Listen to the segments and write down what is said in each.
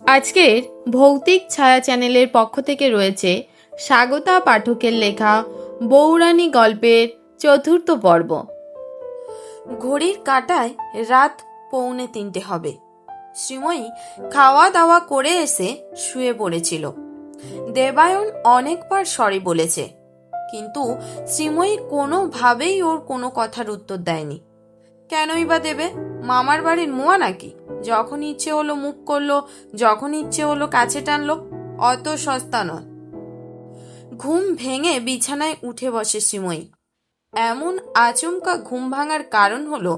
আজকের ভৌতিক ছায়া চ্যানেলের পক্ষ থেকে রয়েছে স্বাগতা পাঠকের লেখা বউরানী গল্পের চতুর্থ পর্ব। ঘড়ির কাঁটায় রাত 2:45 হবে। শ্রীময়ী খাওয়া দাওয়া করে এসে শুয়ে পড়েছিল। দেবায়ন অনেকবার সরি বলেছে, কিন্তু শ্রীময়ী কোনোভাবেই ওর কোনো কথার উত্তর দেয়নি। কেনই বা দেবে? মামার বাড়ির মুয়া নাকি? যখন ইচ্ছে হলো মুখ করলো, যখন ইচ্ছে হলো কাছে টানলো। অত সস্তা নয়। ঘুম ভেঙে বিছানায় উঠে বসে শ্রীময়ী। এমন আচমকা ঘুম ভাঙার কারণ হলো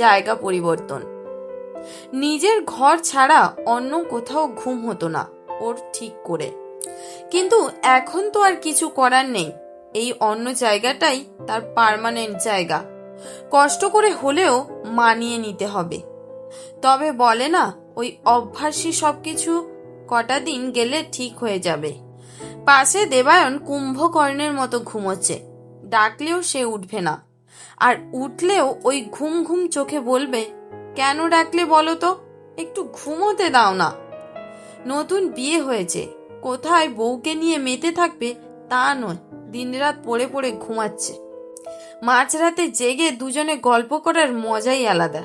জায়গা পরিবর্তন। নিজের ঘর ছাড়া অন্য কোথাও ঘুম হতো না ওর ঠিক করে, কিন্তু এখন তো আর কিছু করার নেই। এই অন্য জায়গাটাই তার পার্মানেন্ট জায়গা। কষ্ট করে হলেও মানিয়ে নিতে হবে। তবে বলে না, ওই অভ্যাসী সবকিছু কটা দিন গেলে ঠিক হয়ে যাবে। পাশে দেবায়ন কুম্ভকর্ণের মতো ঘুমোচ্ছে। ডাকলেও সে উঠবে না, আর উঠলেও ওই ঘুম ঘুম চোখে বলবে, কেন ডাকলে বলো তো, একটু ঘুমোতে দাও না। নতুন বিয়ে হয়েছে, কোথায় বউকে নিয়ে মেতে থাকবে তা নয়, দিনরাত পড়ে পড়ে ঘুমাচ্ছে। মাঝরাতে জেগে দুজনে গল্প করার মজাই আলাদা।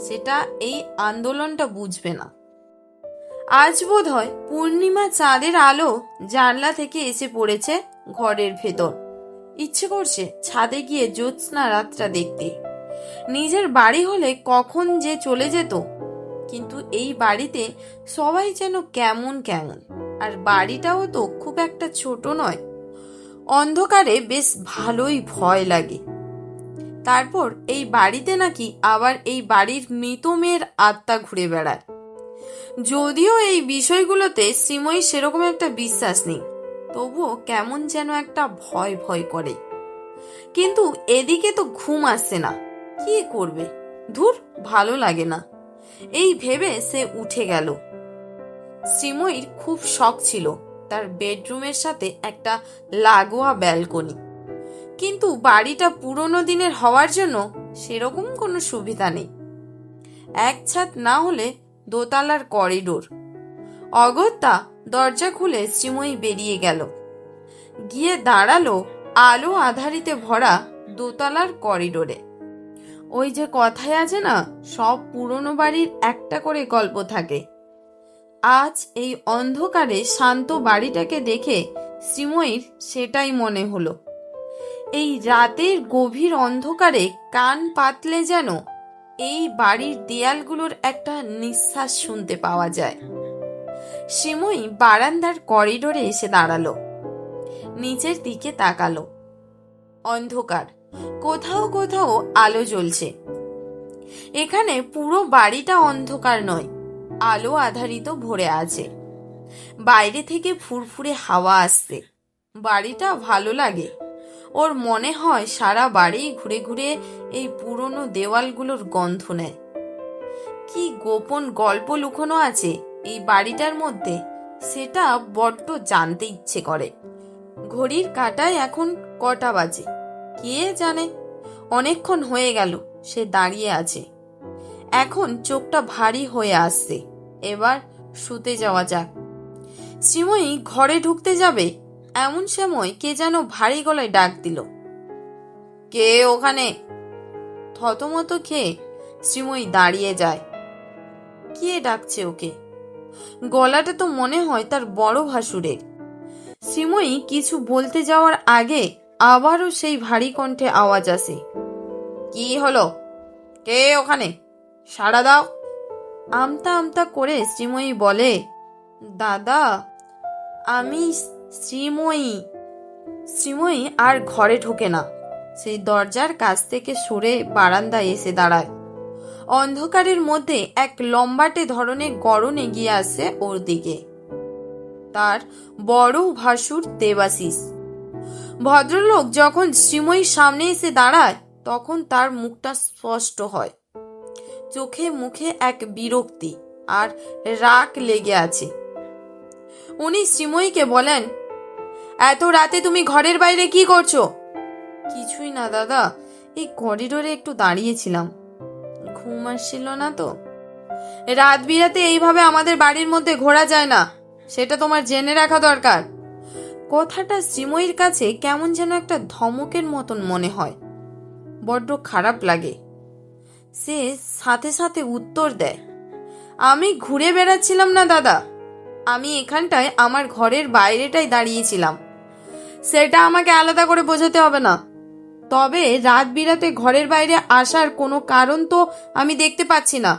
সেটা এই আন্দোলনটা বুঝবে না। আজ বোধ হয় পূর্ণিমা চাঁদের আলো জানলা থেকে এসে পড়েছে ঘরের ভেতর। ইচ্ছে করছে ছাদে গিয়ে জ্যোৎস্না রাতটা দেখতে। নিজের বাড়ি হলে কখন যে চলে যেত, কিন্তু এই বাড়িতে সবাই যেন কেমন কেমন। আর বাড়িটাও তো খুব একটা ছোট নয়। অন্ধকারে বেশ ভালোই ভয় লাগে। তারপর এই বাড়িতে নাকি আবার এই বাড়ির মৃত মেয়ের আত্মা ঘুরে বেড়ায়। যদিও এই বিষয়গুলোতে শ্রীময়ী সেরকম একটা বিশ্বাস নেই, তবুও কেমন যেন একটা ভয় ভয় করে। কিন্তু এদিকে তো ঘুম আসছে না, কি করবে? ধুর, ভালো লাগে না। এই ভেবে সে উঠে গেল। শ্রীময়ীর খুব শখ ছিল তার বেডরুমের সাথে একটা লাগোয়া ব্যালকনি, কিন্তু বাড়িটা পুরনো দিনের হওয়ার জন্য সেরকম কোনো সুবিধা নেই। এক ছাদ না হলে দোতলার করিডোর। অগত্যা দরজা খুলে শ্রীময়ী বেরিয়ে গেল। গিয়ে দাঁড়ালো আলো আধারিতে ভরা দোতলার করিডোরে। ওই যে কথায় আছে না, সব পুরনো বাড়ির একটা করে গল্প থাকে। আজ এই অন্ধকারে শান্ত বাড়িটাকে দেখে শ্রীময়ীর সেটাই মনে হলো। এই রাতের গভীর অন্ধকারে কান পাতলে যেন এই বাড়ির দেয়ালগুলোর একটা নিঃশ্বাস শুনতে পাওয়া যায়। শ্রীময়ী বারান্দার করিডোরে এসে দাঁড়ালো। নিচের দিকে তাকালো। অন্ধকার, কোথাও কোথাও আলো জ্বলছে। এখানে পুরো বাড়িটা অন্ধকার নয়, আলো আধারিত ভরে আছে। বাইরে থেকে ফুরফুরে হাওয়া আসছে। বাড়িটা ভালো লাগে। ওর মনে হয় সারা বাড়ি ঘুরে ঘুরে এই পুরনো দেওয়ালগুলোর গন্ধ নেয়। কি গোপন গল্প লুকোনো আছে এই বাড়িটার মধ্যে, সেটা বড্ড জানতে ইচ্ছে করে। ঘড়ির কাঁটায় এখন কটা বাজে কে জানে। অনেকক্ষণ হয়ে গেল সে দাঁড়িয়ে আছে। এখন চোখটা ভারী হয়ে আসছে। এবার শুতে যাওয়া যাক। শ্রীময়ী ঘরে ঢুকতে যাবে, এমন সময় কে যেন ভারী গলায় ডাক দিল, কে ওখানে? থতমত খেয়ে শ্রীময়ী দাঁড়িয়ে যায়। কে ডাকছে ওকে? গলাটা তো মনে হয় তার বড় ভাসুরের। শ্রীময়ী কিছু বলতে যাওয়ার আগে আবারও সেই ভারী কণ্ঠে আওয়াজ আসে, কি হলো? কে ওখানে? সাড়া দাও। আমতা আমতা করে শ্রীময়ী বলে, দাদা, আমি শ্রীময়ী। শ্রীময়ী আর ঘরে ঢোকে না। সেই দরজার কাছ থেকে সরে বারান্দায় এসে দাঁড়ায়। অন্ধকারের মধ্যে এক লম্বাটে ধরনের গড়ন এগিয়ে আসে ওর দিকে। তার বড় ভাসুর দেবাশিস। ভদ্রলোক যখন শ্রীময়ীর সামনে এসে দাঁড়ায় তখন তার মুখটা স্পষ্ট হয়। চোখে মুখে এক বিরক্তি আর রাগ লেগে আছে। উনি শ্রীময়ীকে বলেন, এত রাতে তুমি ঘরের বাইরে কি করছো? কিছুই না দাদা, এই করিডোরে একটু দাঁড়িয়েছিলাম, ঘুম আসছিল না তো। রাত বিরাতে এইভাবে আমাদের বাড়ির মধ্যে ঘোরা যায় না, সেটা তোমার জেনে রাখা দরকার। কথাটা শ্রীময়ীর কাছে কেমন যেন একটা ধমকের মতন মনে হয়, বড্ড খারাপ লাগে। সে সাথে সাথে উত্তর দেয়, আমি ঘুরে বেড়াচ্ছিলাম না দাদা, আমি এখানটায় আমার ঘরের বাইরেটাই দাঁড়িয়েছিলাম। সেটা আমাকে আলাদা করে বোঝাতে হবে না। তবে রাত বিরাতে ঘরের বাইরে আসার কোনো কারণ তো আমি দেখতে পাচ্ছি না,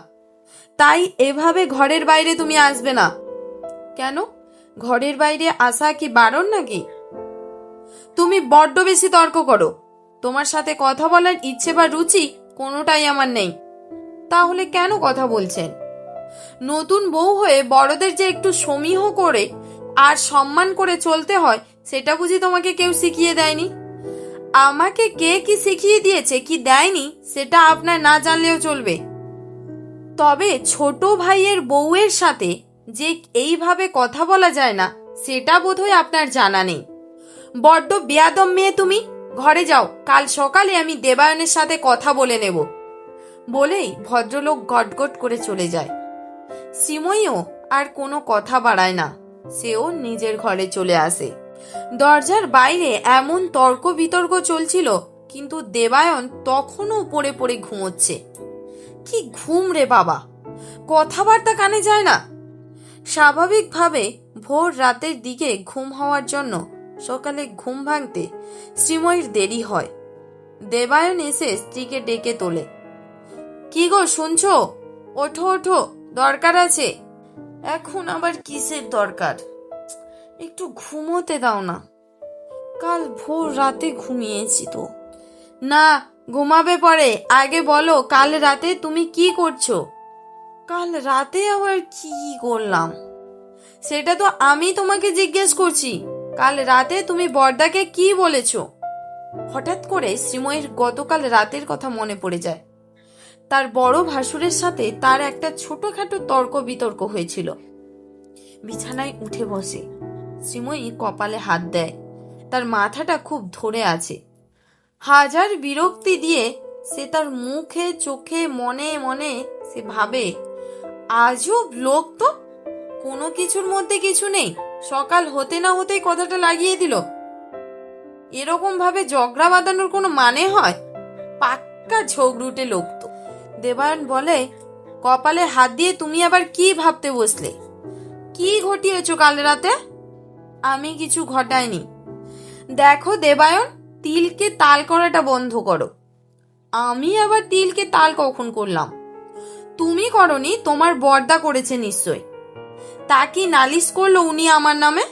তাই এভাবে ঘরের বাইরে তুমি আসবে না। কেন, ঘরের বাইরে আসা কি বারণ নাকি? তুমি বড্ড বেশি তর্ক করো। তোমার সাথে কথা বলার ইচ্ছে বা রুচি কোনোটাই আমার নেই। তাহলে কেন কথা বলছেন? নতুন বউ হয়ে বড়দের যে একটু সমীহ করে আর সম্মান করে চলতে হয়, সেটা বুঝি তোমাকে কেউ শিখিয়ে দেয়নি? আমাকে কে কি শিখিয়ে দিয়েছে কি দেয়নি সেটা আপনার না জানলেও চলবে। তবে ছোট ভাইয়ের বউয়ের সাথে যে এইভাবে কথা বলা যায় না, সেটা বোধহয় আপনার জানা নেই। বড্ড বেয়াদম মেয়ে তুমি। ঘরে যাও, কাল সকালে আমি দেবায়নের সাথে কথা বলে নেব। বলেই ভদ্রলোক গটগট করে চলে যায়। শ্রীময়ীও আর কোনো কথা বাড়ায় না, সেও নিজের ঘরে চলে আসে। দরজার বাইরে এমন তর্ক বিতর্ক চলছিল, কিন্তু দেবায়ন তখনও পড়ে পড়ে ঘুমোচ্ছে। কি ঘুম রে বাবা, কথাবার্তা কানে যায় না। স্বাভাবিকভাবে ভোর রাতের দিকে ঘুম হওয়ার জন্য সকালে ঘুম ভাঙতে শ্রীময়ীর দেরি হয়। দেবায়ন এসে স্ত্রীকে ডেকে তোলে। কি গো, শুনছো? ওঠো ওঠো, দরকার আছে। এখন আবার কিসের দরকার? একটু ঘুমোতে দাও না। কাল ভোর রাতে ঘুমিয়েছি তো। না, ঘুমাবে পরে। আগে বলো, কাল রাতে তুমি কি করছো? কাল রাতে আবার কি করলাম সেটা তো আমি তোমাকে জিজ্ঞেস করছি। কাল রাতে তুমি বড়দাকে কি বলেছো? হঠাৎ করে শ্রীময়ীর গতকাল রাতের কথা মনে পড়ে যায়। তার বড় ভাসুরের সাথে তার একটা ছোটখাটো তর্ক বিতর্ক হয়েছিল। বিছানায় উঠে বসে শ্রীময়ী কপালে হাত দেয়। তার মাথাটা খুব ধরে আছে। হাজার বিরক্তি দিয়ে সে তার মুখে চোখে মনে মনে সে ভাবে, আজব লোক তো, কোনো কিছুর মধ্যে কিছু নেই, সকাল হতে না হতেই কথাটা লাগিয়ে দিল। এরকম ভাবে ঝগড়া বাঁধানোর কোনো মানে হয়? পাক্কা ঝগড়ুটে লোক তো। দেবায়ন বলে, কপালে হাত দিয়ে তুমি আবার কি ভাবতে বসলে? কি ঘটিয়েছো কাল রাতে? আমি কিছু ঘটাইনি। দেখো দেবায়ন, তিলকে তাল করাটা বন্ধ করো। আমি আবার তিলকে তাল কখন করলাম? তুমি করনি, তোমার বড়দা করেছে নিশ্চয়। তা কি নালিশ করলো উনি আমার নামে?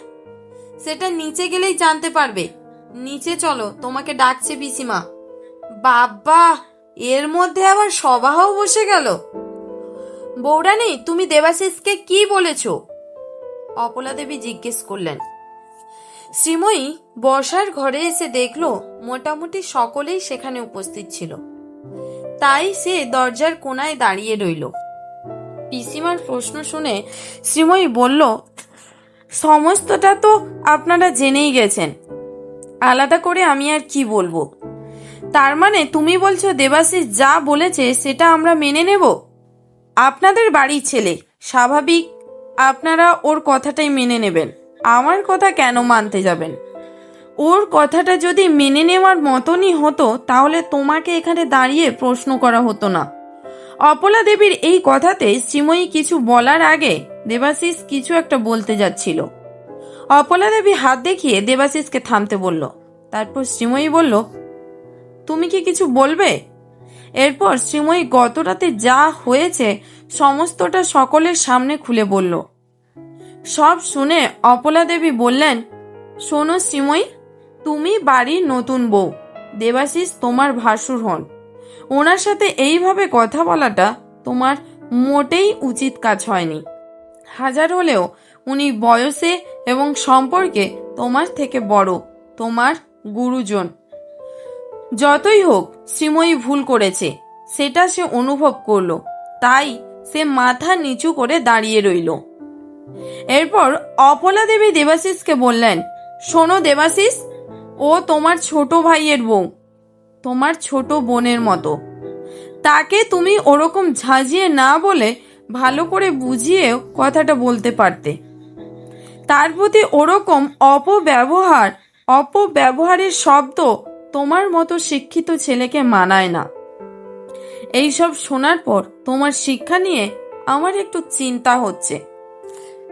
সেটা নিচে গেলেই জানতে পারবে। নিচে চলো, তোমাকে ডাকছে পিসিমা। বাবা, এর মধ্যে আবার সভাও বসে গেল। বৌরানী, তুমি দেবাশিসকে কি বলেছো? অপলা দেবী জিজ্ঞেস করলেন। শ্রীময়ী বসার ঘরে এসে দেখলো মোটামুটি সকলেই সেখানে উপস্থিত ছিল। তাই সে দরজার কোনায় দাঁড়িয়ে রইল। পিসিমার প্রশ্ন শুনে শ্রীময়ী বলল, সমস্তটা তো আপনারা জেনেই গেছেন, আলাদা করে আমি আর কি বলবো? তার মানে তুমি বলছো দেবাশিস যা বলেছে সেটা আমরা মেনে নেব? আপনাদের বাড়ির ছেলে, স্বাভাবিক আপনারা ওর কথাটাই মেনে নেবেন। আমার কথা কেন মানতে যাবেন? ওর কথাটা যদি মেনে নেওয়ার মতনই হতো তাহলে তোমাকে এখানে দাঁড়িয়ে প্রশ্ন করা হতো না। অপলা দেবীর এই কথাতে শ্রীময়ী কিছু বলার আগে দেবাশিস কিছু একটা বলতে যাচ্ছিল। অপলা দেবী হাত দেখিয়ে দেবাশিসকে থামতে বলল। তারপর শ্রীময়ী বলল, তুমি কি কিছু বলবে? এরপর শ্রীময়ী গত রাতে যা হয়েছে সমস্তটা সকলের সামনে খুলে বলল। সব শুনে অপলা দেবী বললেন, শোনো শ্রীময়ী, তুমি বাড়ির নতুন বউ, দেবাশিস তোমার ভাসুর হন। ওনার সাথে এইভাবে কথা বলাটা তোমার মোটেই উচিত কাজ হয়নি। হাজার হলেও উনি বয়সে এবং সম্পর্কে তোমার থেকে বড়, তোমার গুরুজন। যতই হোক শ্রীময়ী ভুল করেছে, সেটা সে অনুভব করলো, তাই সে মাথা নিচু করে দাঁড়িয়ে রইল। এরপর অপলা দেবী দেবাশিসকে বললেন, শোনো দেবাশিস, ও তোমার ছোট ভাইয়ের বউ, তোমার ছোট বোনের মতো। তাকে তুমি ওরকম ঝাঁঝিয়ে না বলে ভালো করে বুঝিয়েও কথাটা বলতে পারতে। তার প্রতি ওরকম অপব্যবহারের শব্দ তোমার মতো শিক্ষিত ছেলেকে মানায় না। এইসব শোনার পর তোমার শিক্ষা নিয়ে আমার একটু চিন্তা হচ্ছে।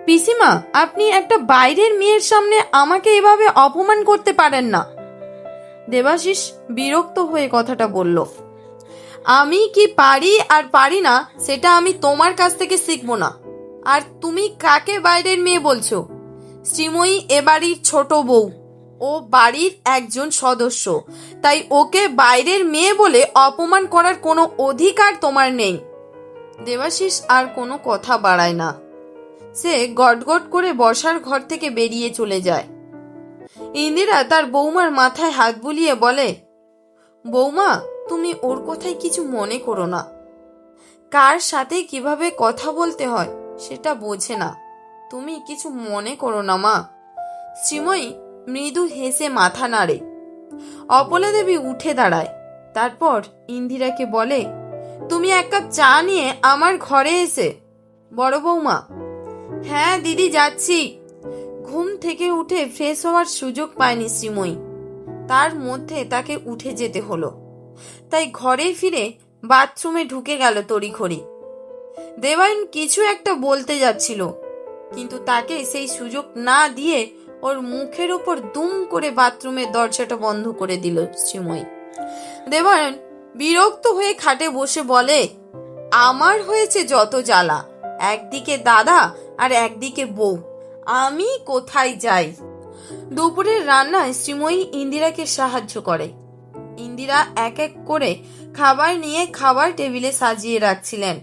পিসিমা, আপনি একটা বাইরের মেয়ের সামনে আমাকে এভাবে অপমান করতে পারেন না। দেবাশিস বিরক্ত হয়ে কথাটা বলল। আমি কি পারি আর পারি না সেটা আমি তোমার কাছ থেকে শিখবো না। আর তুমি কাকে বাইরের মেয়ে বলছো? শ্রীময়ী এ বাড়ির ছোট বউ, ও বাড়ির একজন সদস্য, তাই ওকে বাইরের মেয়ে বলে অপমান করার কোনো অধিকার তোমার নেই। দেবাশিস আর কোনো কথা বাড়ায় না। সে গটগট করে বসার ঘর থেকে বেরিয়ে চলে যায়। ইন্দিরা তার বৌমার মাথায় হাত বুলিয়ে বলে, বৌমা, তুমি ওর কথায় কিছু মনে করো না। কার সাথে কিভাবে কথা বলতে হয় সেটা বোঝে না। তুমি কিছু মনে করো না মা। শ্রীময়ী মৃদু হেসে মাথা নাড়ে। অপলা দেবী উঠে দাঁড়ায়। তারপর ইন্দিরাকে বলে, তুমি এক কাপ চা নিয়ে আমার ঘরে এসে। বড় বৌমা, হ্যাঁ দিদি, যাচ্ছি। ঘুম থেকে উঠে ফ্রেশ হওয়ার সুযোগ পায়নি শ্রীময়ী। তার মধ্যে তাকে উঠে যেতে হলো। তাই ঘরে ফিরে বাথরুমে ঢুকে গেল তড়িঘড়ি। দেবায়ন কিছু একটা বলতে যাচ্ছিল, কিন্তু তাকে সেই সুযোগ না দিয়ে ওর মুখের উপর দুম করে বাথরুমের দরজাটা বন্ধ করে দিল শ্রীময়ী। দেবায়ন বিরক্ত হয়ে খাটে বসে বলে, আমার হয়েছে যত জ্বালা, একদিকে দাদা আর একদিকে বউ, আমি কোথায় যাই? দুপুরের রান্নায় শ্রীময়ী ইন্দিরাকে সাহায্য করে। ইন্দিরা এক এক করে খাবার নিয়ে খাবার টেবিলে সাজিয়ে রাখছিলেন।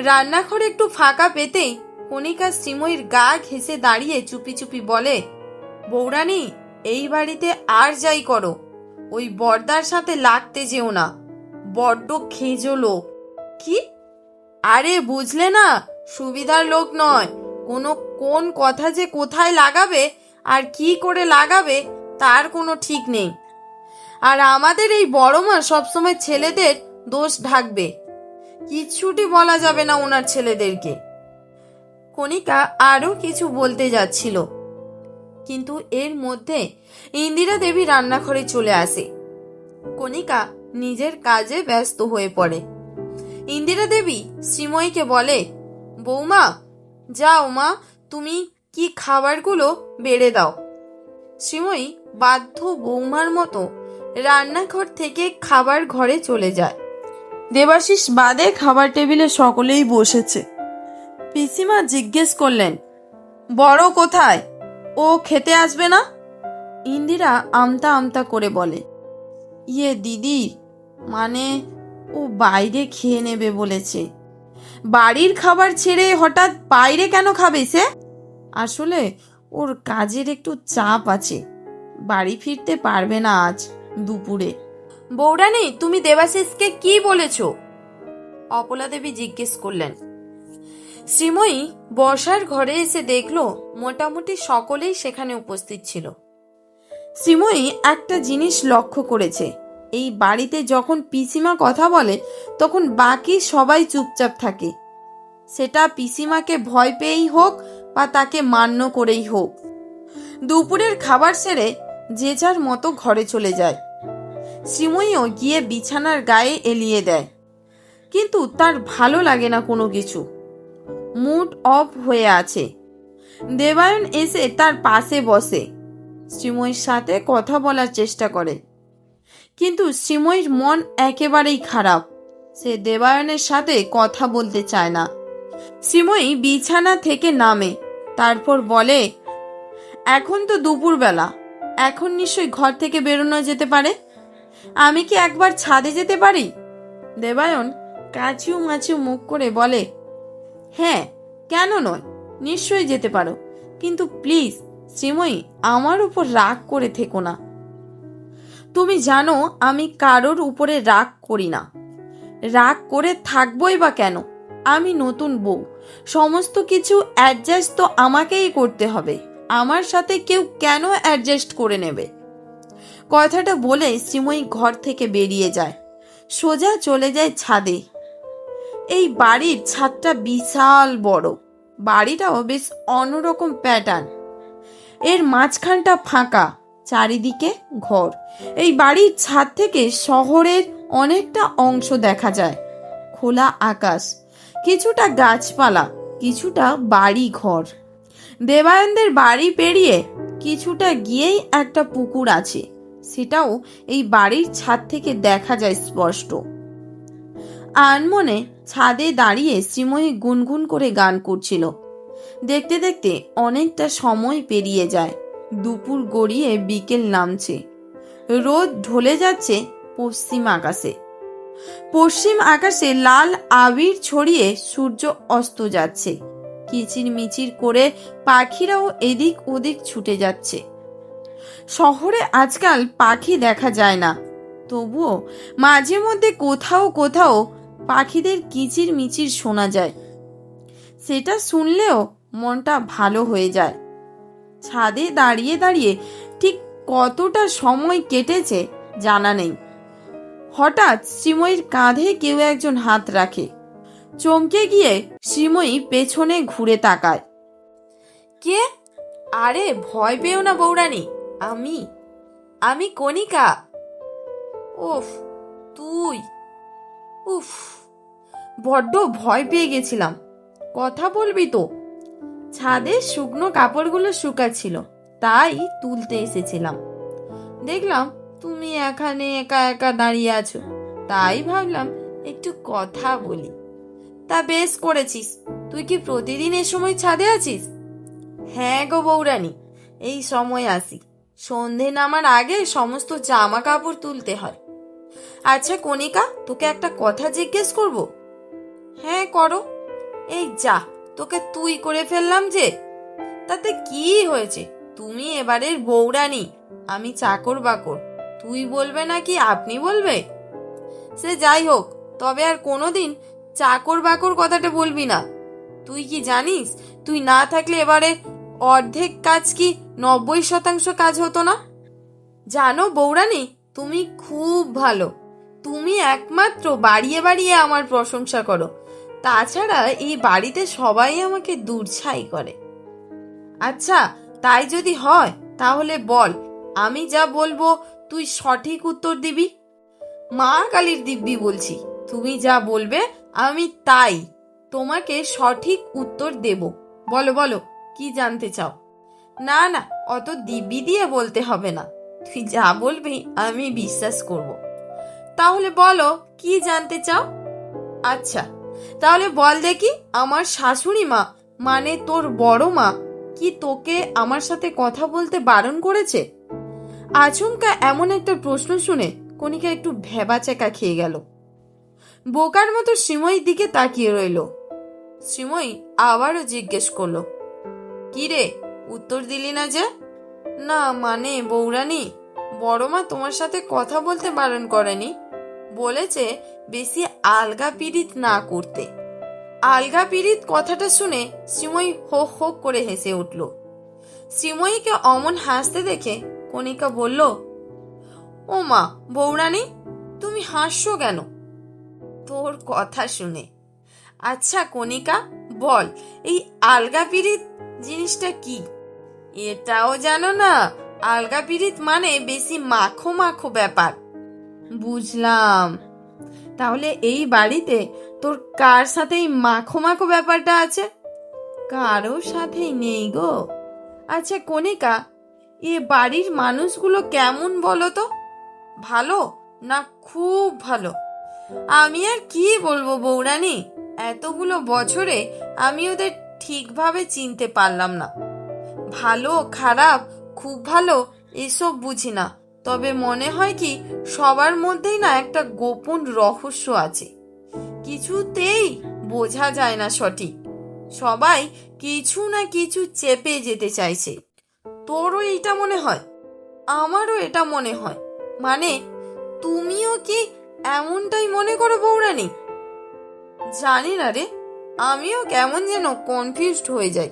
রান্নাঘরে একটু ফাঁকা পেতেই কণিকা শ্রীময়ীর গা ঘেঁষে দাঁড়িয়ে চুপি চুপি বলে, বৌরানী, এই বাড়িতে আর যাই করো, ওই বর্দার সাথে লাগতে যেও না, বড্ড খেজো লোক। কি? আরে বুঝলে না, সুবিধার লোক নয়। কোন কথা যে কোথায় লাগাবে আর কি করে লাগাবে তার কোনো ঠিক নেই। আর আমাদের এই বড় মা সবসময় ছেলেদের দোষ ঢাকবে, কিচ্ছুটি বলা যাবে না ওনার ছেলেদেরকে। কণিকা আরো কিছু বলতে যাচ্ছিল, কিন্তু এর মধ্যে ইন্দিরা দেবী রান্নাঘরে চলে আসে। কণিকা নিজের কাজে ব্যস্ত হয়ে পড়ে। ইন্দিরা দেবী শ্রীময়ীকে বলে, বৌমা, যাও মা, তুমি কি খাবারগুলো বেড়ে দাও। শ্রীময়ী বাধ্য বৌমার মতো রান্নাঘর থেকে খাবার ঘরে চলে যায়। দেবাশিস বাদে খাবার টেবিলে সকলেই বসেছে। পিসিমা জিজ্ঞেস করলেন, বড় কোথায়? ও খেতে আসবে না? ইন্দিরা আমতা আমতা করে বলে, দিদি, মানে ও বাইরে খেয়ে নেবে বলেছে। বাড়ির খাবার ছেড়ে হঠাৎ বাইরে কেন খাবে সে? আসলে ওর কাজের একটু চাপ আছে, বাড়ি ফিরতে পারবে না আজ দুপুরে। বৌরানী, তুমি দেবাশিসকে কি বলেছো? অপলা দেবী জিজ্ঞেস করলেন। শ্রীময়ী বসার ঘরে এসে দেখলো মোটামুটি সকলেই সেখানে উপস্থিত ছিল। শ্রীময়ী একটা জিনিস লক্ষ্য করেছে, এই বাড়িতে যখন পিসিমা কথা বলে তখন বাকি সবাই চুপচাপ থাকে, সেটা পিসিমাকে ভয় পেয়েই হোক বা তাকে মান্য করেই হোক। দুপুরের খাবার সেরে যে যার মতো ঘরে চলে যায়। শ্রীময়ীও গিয়ে বিছানার গায়ে এলিয়ে দেয়, কিন্তু তার ভালো লাগে না কোনো কিছু, মুড অফ হয়ে আছে। দেবায়ন এসে তার পাশে বসে, শ্রীময়ীর সাথে কথা বলার চেষ্টা করে, কিন্তু শ্রীময়ীর মন একেবারেই খারাপ। সে দেবায়নের সাথে কথা বলতে চায় না। শ্রীময়ী বিছানা থেকে নামে, তারপর বলে, এখন তো দুপুরবেলা, এখন নিশ্চয়ই ঘর থেকে বেরোনো যেতে পারে। আমি কি একবার ছাদে যেতে পারি? দেবায়ন কাচিউ মাচিউ মুখ করে বলে, হ্যাঁ, কেন নয়, নিশ্চয়ই যেতে পারো, কিন্তু প্লিজ শ্রীময়ী, আমার উপর রাগ করে থেকো না। তুমি জানো আমি কারোর উপরে রাগ করি না, রাগ করে থাকবোই বা কেন? আমি নতুন বউ, সমস্ত কিছু অ্যাডজাস্ট তো আমাকেই করতে হবে, আমার সাথে কেউ কেন অ্যাডজাস্ট করে নেবে? কথাটা বলে শ্রীময়ী ঘর থেকে বেরিয়ে যায়, সোজা চলে যায় ছাদে। এই বাড়ির ছাদটা বিশাল বড়, বাড়িটাও বেশ অন্যরকম প্যাটার্ন। এর মাঝখানটা ফাঁকা, চারিদিকে ঘর। এই বাড়ির ছাদ থেকে শহরের অনেকটা অংশ দেখা যায়। খোলা আকাশ, কিছুটা গাছপালা, কিছুটা বাড়ি ঘর। দেবায়নদের বাড়ি পেরিয়ে কিছুটা গিয়েই একটা পুকুর আছে, সেটাও এই বাড়ির ছাদ থেকে দেখা যায় স্পষ্ট। আনমনে ছাদে দাঁড়িয়ে শ্রীময়ী গুনগুন করে গান করছিল। দেখতে দেখতে অনেকটা সময় পেরিয়ে যায়। দুপুর গড়িয়ে বিকেল নামছে। রোদ ঢলে যাচ্ছে পশ্চিম আকাশে। পশ্চিম আকাশে লাল আবির ছড়িয়ে সূর্য অস্ত যাচ্ছে। কিচির মিচির করে পাখিরাও এদিক ওদিক ছুটে যাচ্ছে। শহরে আজকাল পাখি দেখা যায় না, তবুও মাঝে মধ্যে কোথাও কোথাও পাখিদের কিচির মিচির শোনা যায়। সেটা শুনলেও মনটা ভালো হয়ে যায়। ছাদে দাঁড়িয়ে দাঁড়িয়ে ঠিক কতটা সময় কেটেছে জানা নেই। হঠাৎ শ্রীময়ীর কাঁধে কেউ একজন হাত রাখে। চমকে গিয়ে শ্রীময়ী পেছনে ঘুরে তাকায়। কে? আরে ভয় পেও না বৌরানী, আমি আমি কণিকা। উফ, তুই? উফ, বড্ড ভয় পেয়ে গেছিলাম। কথা বলবি তো? ছাদে শুকনো কাপড়গুলো শুকাচ্ছিল, তাই তুলতে এসেছিলাম। দেখলাম তুমি এখানে একা একা দাঁড়িয়ে আছো, তাই ভাবলাম একটু কথা বলি। তা বেশ করেছিস। তুই কি প্রতিদিন এ সময় ছাদে আছিস? হ্যাঁ গো বৌরানী, এই সময় আসি। সন্ধে নামার আগে সমস্ত জামা কাপড় তুলতে হয়। আচ্ছা কণিকা, তোকে একটা কথা জিজ্ঞেস করব? হ্যাঁ করো। এই যা, তোকে তুই করে ফেললাম যে। তাতে কি হয়েছে? তুমি এবারের বৌরানী, আমি চাকর বাকর। তুই বলবে নাকি আপনি বলবে? সে যাই হোক, তবে আর কোনোদিন চাকর বাকর কথাটা বলবি না। তুই কি জানিস, তুই না থাকলে এবারে অর্ধেক কাজ কি 90% কাজ হতো না? জানো বৌরানী, তুমি খুব ভালো। তুমি একমাত্র বাড়িয়ে বাড়িয়ে আমার প্রশংসা করো। তাছাড়া এই বাড়িতে সবাই আমাকে দূরছাই করে। আচ্ছা, তাই যদি হয় তাহলে বল, আমি যা বলবো তুই সঠিক উত্তর দিবি। মা কালীর দিব্যি বলছি, তুমি যা বলবে আমি তাই তোমাকে সঠিক উত্তর দেব। বলো বলো, কি জানতে চাও? না না, অত দিব্যি দিয়ে বলতে হবে না। তুই যা বলবি আমি বিশ্বাস করব। তাহলে বলো, কি জানতে চাও? আচ্ছা, তাহলে বল দেখি, আমার শাশুড়ি মা মানে তোর বড় মা কি তোকে আমার সাথে কথা বলতে বারণ করেছে? আচমকা এমন একটা প্রশ্ন শুনে কণিকা একটু ভ্যাবাচ্যাকা খেয়ে গেল। বোকার মতো শ্রীময়ীর দিকে তাকিয়ে রইল। শ্রীময়ী আবারও জিজ্ঞেস করলো, কি রে, উত্তর দিলি না যে? না মানে বৌরানী, বড় মা তোমার সাথে কথা বলতে বারণ করেনি, বলেছে বেশি আলগা পিরিত না করতে। আলগা পিরিত কথাটা শুনে শ্রীময়ী হো হো করে হেসে উঠল। শ্রীময়ীকে অমন হাসতে দেখে কণিকা বলল, ও মা বৌরানী, তুমি হাসছো কেন? তোর কথা শুনে। আচ্ছা কণিকা, বল, এই আলগা পিরিত জিনিসটা কি? এটাও জানো না? আলগা পিরিত মানে বেশি মাখো মাখো ব্যাপার। বুঝলাম। তাহলে এই বাড়িতে তোর কার সাথে এই মাখো মাখো ব্যাপারটা আছে? কারো সাথেই নেই গো। আচ্ছা কণিকা, এ বাড়ির মানুষগুলো কেমন বলো তো? ভালো না খুব ভালো? আমি আর কি বলবো বৌরানী, এতগুলো বছরে আমি ওদের ঠিকভাবে চিনতে পারলাম না। ভালো খারাপ খুব ভালো এসব বুঝি না, তবে মনে হয় কি সবার মধ্যেই না একটা গোপন রহস্য আছে, কিছুতেই বোঝা যায় না সঠিক। সবাই কিছু না কিছু চেপে যেতে চাইছে। তোরও এইটা মনে হয়? আমারও এটা মনে হয়। মানে তুমিও কি এমনটাই মনে করো বৌরানী? জানি না রে, আমিও কেমন যেন কনফিউজড হয়ে যাই।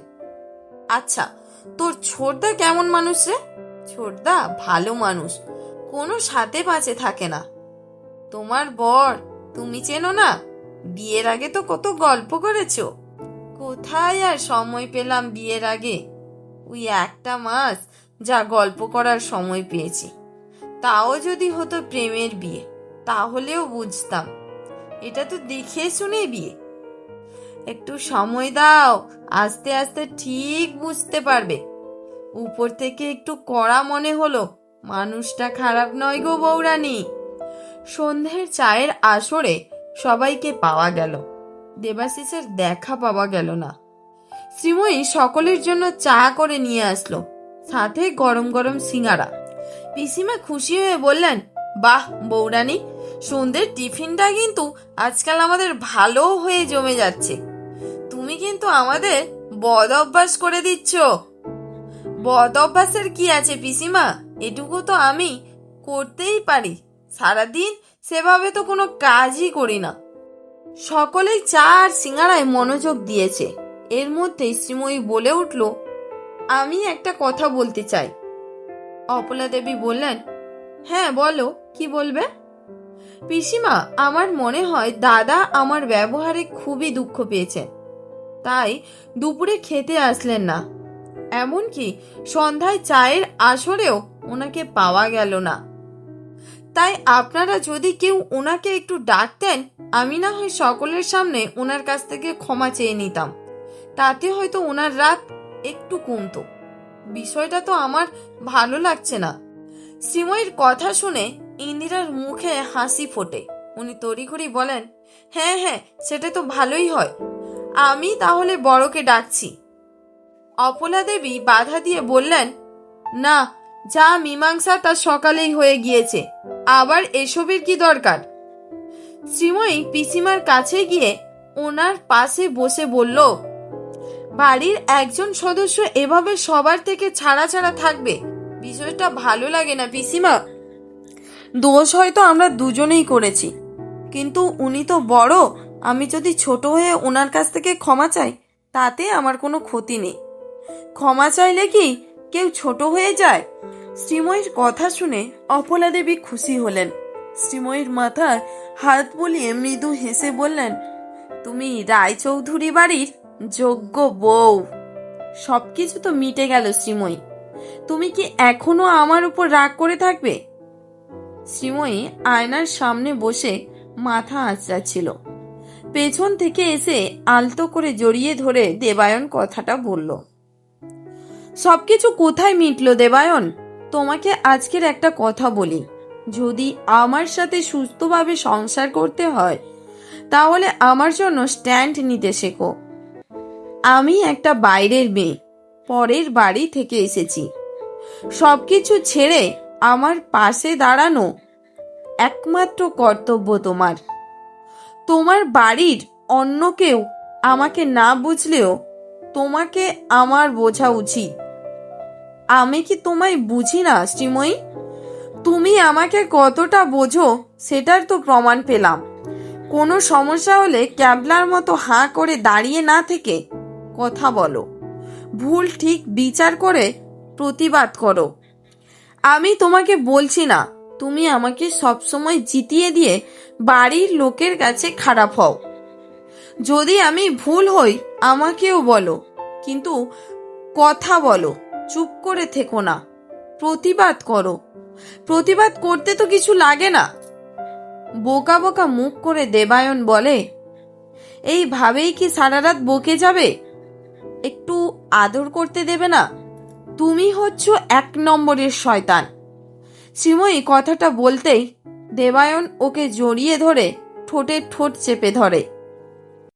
আচ্ছা, তোর ছোটদা কেমন মানুষ রে? ছোটদা ভালো মানুষ, কোনো সাথে পাচে থাকে না। তোমার বর তুমি চেনো না? বিয়ের আগে তো কত গল্প করেছো। কোথায় আর সময় পেলাম বিয়ের আগে? ওই একটা মাস যা গল্প করার সময় পেয়েছি, তাও যদি হতো প্রেমের বিয়ে তাহলেও বুঝতাম। এটা তো দেখে শুনে বিয়ে। একটু সময় দাও, আস্তে আস্তে ঠিক বুঝতে পারবে। উপর থেকে একটু কড়া মনে হলো, মানুষটা খারাপ নয় গো বৌরানী। সন্ধ্যের চায়ের আসরে সবাইকে পাওয়া গেল, দেবাশিসের দেখা পাওয়া গেল না। শ্রীময়ী সকলের জন্য চা করে নিয়ে আসলো, সাথে গরম গরম সিঙ্গারা। পিসিমা খুশি হয়ে বললেন, বাহ বৌরানী, সন্ধ্যের টিফিনটা কিন্তু আজকাল আমাদের ভালো হয়ে জমে যাচ্ছে। তুমি কিন্তু আমাদের বদ অভ্যাস করে দিচ্ছ। বদ অভ্যাসের কি আছে পিসিমা, এটুকু তো আমি করতেই পারি। সারাদিন সেভাবে তো কোনো কাজই করি না। সকলেই চা আর সিঙ্গারায় মনোযোগ দিয়েছে। এর মধ্যেই শ্রীময়ী বলে উঠল, আমি একটা কথা বলতে চাই। অপলা দেবী বললেন, হ্যাঁ বলো, কি বলবে? পিসিমা, আমার মনে হয় দাদা আমার ব্যবহারে খুবই দুঃখ পেয়েছেন, তাই দুপুরে খেতে আসলেন না। এমনকি সন্ধ্যায় চায়ের আসরেও ওনাকে পাওয়া গেল না। তাই আপনারা যদি কেউ ওনাকে একটু ডাকতেন, আমি না হয় সকলের সামনে ওনার কাছ থেকে ক্ষমা চেয়ে নিতাম। তাতে হয়তো ওনার রাত একটু কমতো। বিষয়টা তো আমার ভালো লাগছে না। শ্রীময়ীর কথা শুনে ইন্দিরার মুখে হাসি ফোটে। উনি তড়িঘড়ি বলেন, হ্যাঁ হ্যাঁ, সেটা তো ভালোই হয়। আমি তাহলে বড়কে ডাকছি। অপলা দেবী বাধা দিয়ে বললেন, না, যা মীমাংসা তা সকালেই হয়ে গিয়েছে, আবার এসবের কি দরকার? শ্রীময়ী পিসিমার কাছে গিয়ে ওনার পাশে বসে বলল, বাড়ির একজন সদস্য এভাবে সবার থেকে ছাড়া ছাড়া থাকবে, বিষয়টা ভালো লাগে না পিসিমা। দোষ হয়তো আমরা দুজনেই করেছি, কিন্তু উনি তো বড়। আমি যদি ছোট হয়ে ওনার কাছ থেকে ক্ষমা চাই, তাতে আমার কোনো ক্ষতি নেই। ক্ষমা চাইলে কি কেউ ছোট হয়ে যায়? শ্রীময়ীর কথা শুনে অপলা দেবী খুশি হলেন। শ্রীময়ীর মাথায় হাত বুলিয়ে মৃদু হেসে বললেন, তুমি রায়চৌধুরী বাড়ির যোগ্য বউ। সবকিছু তো মিটে গেল শ্রীময়ী, তুমি কি এখনো আমার উপর রাগ করে থাকবে? শ্রীময়ী আয়নার সামনে বসে মাথা আঁচড়াচ্ছিল। পেছন থেকে এসে আলতো করে জড়িয়ে ধরে দেবায়ন কথাটা বলল, সবকিছু কোথায় মিটলো দেবায়ন? তোমাকে আজকের একটা কথা বলি, যদি আমার সাথে সুস্থভাবে সংসার করতে হয়, তাহলে আমার জন্য স্ট্যান্ড নিতে শেখো। আমি একটা বাইরের মেয়ে, পরের বাড়ি থেকে এসেছি। সবকিছু ছেড়ে আমার পাশে দাঁড়ানো একমাত্র কর্তব্য তোমার। তোমার বাড়ির অন্য কেউ আমাকে না বুঝলেও তোমাকে আমার বোঝা উচিত। আমি কি তোমায় বুঝি না শ্রীময়ী? তুমি আমাকে কতটা বোঝো সেটার তো প্রমাণ পেলাম। কোনো সমস্যা হলে ক্যাবলার মতো হাঁ করে দাঁড়িয়ে না থেকে কথা বলো, ভুল ঠিক বিচার করে প্রতিবাদ করো। আমি তোমাকে বলছি না তুমি আমাকে সবসময় জিতিয়ে দিয়ে বাড়ির লোকের কাছে খারাপ হও। যদি আমি ভুল হই আমাকেও বলো, কিন্তু কথা বলো, চুপ করে থেকো না, প্রতিবাদ করো। প্রতিবাদ করতে তো কিছু লাগে না। বোকা বোকা মুখ করে দেবায়ন বলে, এইভাবেই কি সারা রাত বকে যাবে? একটু আদর করতে দেবে না? তুমি হচ্ছ 1 নম্বরের শয়তান। শ্রীময়ী কথাটা বলতেই দেবায়ন ওকে জড়িয়ে ধরে ঠোঁটে ঠোঁট চেপে ধরে।